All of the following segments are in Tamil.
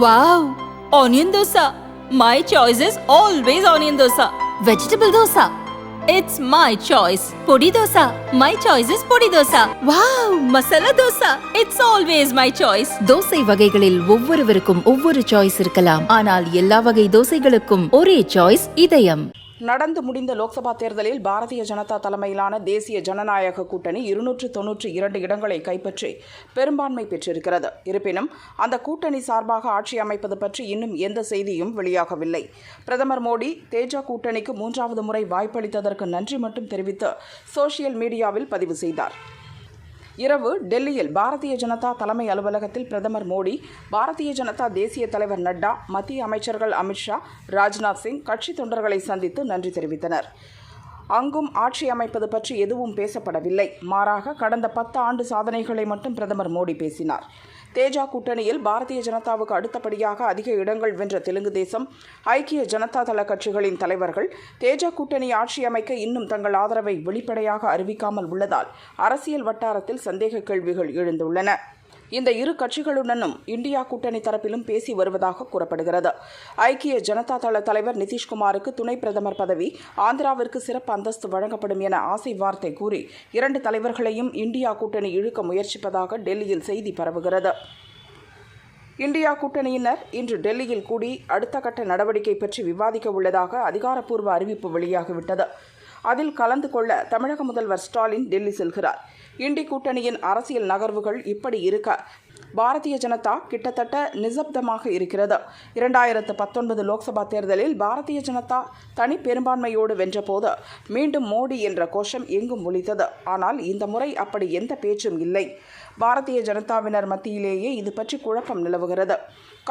Wow! Onion dosa. My choice is always onion dosa. Vegetable dosa. It's my choice. Podi dosa. My choice is podi dosa. Wow! Masala dosa. It's always my choice. Dosa வகைகளில் ஒவ்வொருவருக்கும் ஒவ்வொரு சாய்ஸ் இருக்கலாம். ஆனால் எல்லா வகை தோசைகளுக்கும் ஒரே சாய்ஸ் இதயம். நடந்து முடிந்த லோக்சபா தேர்தலில் பாரதிய ஜனதா தலைமையிலான தேசிய ஜனநாயக கூட்டணி 292 இடங்களை கைப்பற்றி பெரும்பான்மை பெற்றிருக்கிறது. இருப்பினும் அந்த கூட்டணி சார்பாக ஆட்சி அமைப்பது பற்றி இன்னும் எந்த செய்தியும் வெளியாகவில்லை. பிரதமர் மோடி தேஜா கூட்டணிக்கு 3வது முறை வாய்ப்பளித்ததற்கு நன்றி மட்டும் தெரிவித்து சோசியல் மீடியாவில் பதிவு செய்தார். இரவு டெல்லியில் பாரதிய ஜனதா தலைமை அலுவலகத்தில் பிரதமர் மோடி, பாரதிய ஜனதா தேசிய தலைவர் நட்டா, மத்திய அமைச்சர்கள் அமித்ஷா, ராஜ்நாத் சிங் கட்சி தொண்டர்களை சந்தித்து நன்றி தெரிவித்தனர். அங்கும் ஆட்சி அமைப்பது பற்றி எதுவும் பேசப்படவில்லை. மாறாக கடந்த 10 ஆண்டு சாதனைகளை மட்டும் பிரதமர் மோடி பேசினார். தேஜா கூட்டணியில் பாரதிய ஜனதாவுக்கு அடுத்தபடியாக அதிக இடங்கள் வென்ற தெலுங்கு தேசம், ஐக்கிய ஜனதா தள கட்சிகளின் தலைவர்கள் தேஜா கூட்டணி ஆட்சி அமைக்க இன்னும் தங்கள் ஆதரவை வெளிப்படையாக அறிவிக்காமல் உள்ளதால் அரசியல் வட்டாரத்தில் சந்தேக கேள்விகள் எழுந்துள்ளன. இந்த இரு கட்சிகளுடனும் இந்தியா கூட்டணி தரப்பிலும் பேசி வருவதாக கூறப்படுகிறது. ஐக்கிய ஜனதா தள தலைவர் நிதிஷ்குமாருக்கு துணை பிரதமர் பதவி, ஆந்திராவிற்கு சிறப்பு அந்தஸ்து வழங்கப்படும் என ஆசை வார்த்தை கூறி 2 தலைவர்களையும் இந்தியா கூட்டணி இழுக்க முயற்சிப்பதாக டெல்லியில் செய்தி பரவுகிறது. இந்தியா கூட்டணியினர் இன்று டெல்லியில் கூடி அடுத்த கட்ட நடவடிக்கை பற்றி விவாதிக்க உள்ளதாக அதிகாரப்பூர்வ அறிவிப்பு வெளியாகிவிட்டது. அதில் கலந்து கொள்ள தமிழக முதல்வர் ஸ்டாலின் டெல்லி செல்கிறார். இண்டி கூட்டணியின் அரசியல் நகர்வுகள் இப்படி இருக்க பாரதிய ஜனதா கிட்டத்தட்ட நிசப்தமாக இருக்கிறது. 2019 லோக்சபா தேர்தலில் பாரதிய ஜனதா தனி பெரும்பான்மையோடு வென்றபோது மீண்டும் மோடி என்ற கோஷம் எங்கும் ஒலித்தது. ஆனால் இந்த முறை அப்படி எந்த பேச்சும் இல்லை. பாரதிய ஜனதாவினர் மத்தியிலேயே இது பற்றி குழப்பம் நிலவுகிறது.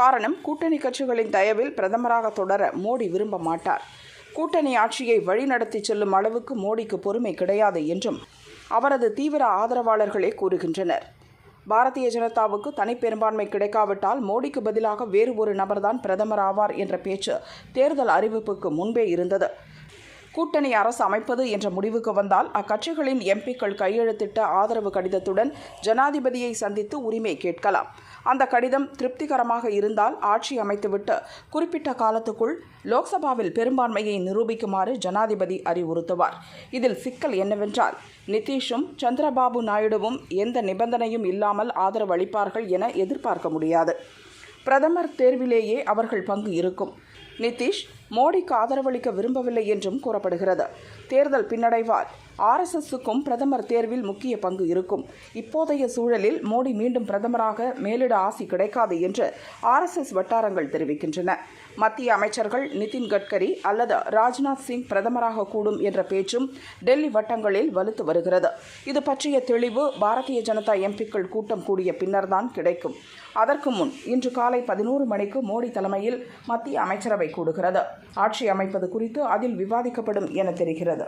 காரணம், கூட்டணி கட்சிகளின் தயவில் பிரதமராக தொடர மோடி விரும்ப மாட்டார். கூட்டணி ஆட்சியை வழிநடத்தி செல்லும் அளவுக்கு மோடிக்கு பொறுமை கிடையாது என்றும் அவரது தீவிர ஆதரவாளர்களே கூறுகின்றனர். பாரதிய ஜனதாவுக்கு தனி பெரும்பான்மை கிடைக்காவிட்டால் மோடிக்கு பதிலாக வேறு ஒரு நபர்தான் பிரதமர் ஆவார் என்ற பேச்சு தேர்தல் அறிவிப்புக்கு முன்பே இருந்தது. கூட்டணி அரசு அமைப்பது என்ற முடிவுக்கு வந்தால் அக்கட்சிகளின் எம்பிக்கள் கையெழுத்திட்ட ஆதரவு கடிதத்துடன் ஜனாதிபதியை சந்தித்து உரிமை கேட்கலாம். அந்த கடிதம் திருப்திகரமாக இருந்தால் ஆட்சி அமைத்துவிட்டு குறிப்பிட்ட காலத்துக்குள் லோக்சபாவில் பெரும்பான்மையை நிரூபிக்குமாறு ஜனாதிபதி அறிவுறுத்துவார். இதில் சிக்கல் என்னவென்றால், நிதிஷும் சந்திரபாபு நாயுடுவும் எந்த நிபந்தனையும் இல்லாமல் ஆதரவு அளிப்பார்கள் என எதிர்பார்க்க முடியாது. பிரதமர் தேர்விலேயே அவர்கள் பங்கு இருக்கும். நிதிஷ் மோடிக்கு ஆதரவளிக்க விரும்பவில்லை என்றும் கூறப்படுகிறது. தேர்தல் பின்னடைவால் RSSக்கும் பிரதமர் தேர்வில் முக்கிய பங்கு இருக்கும். இப்போதைய சூழலில் மோடி மீண்டும் பிரதமராக மேலிட ஆசி கிடைக்காது என்று RSS வட்டாரங்கள் தெரிவிக்கின்றன. மத்திய அமைச்சர்கள் நிதின் கட்கரி அல்லது ராஜ்நாத் சிங் பிரதமராக கூடும் என்ற பேச்சும் டெல்லி வட்டங்களில் வலுத்து வருகிறது. இது பற்றிய தெளிவு பாரதிய ஜனதா எம்பிக்கள் கூட்டம் கூடிய பின்னர்தான் கிடைக்கும். அதற்கு முன் இன்று காலை 11 மணிக்கு மோடி தலைமையில் மத்திய அமைச்சரவை கூடுகிறது. ஆட்சி அமைப்பது குறித்து அதில் விவாதிக்கப்படும் என தெரிகிறது.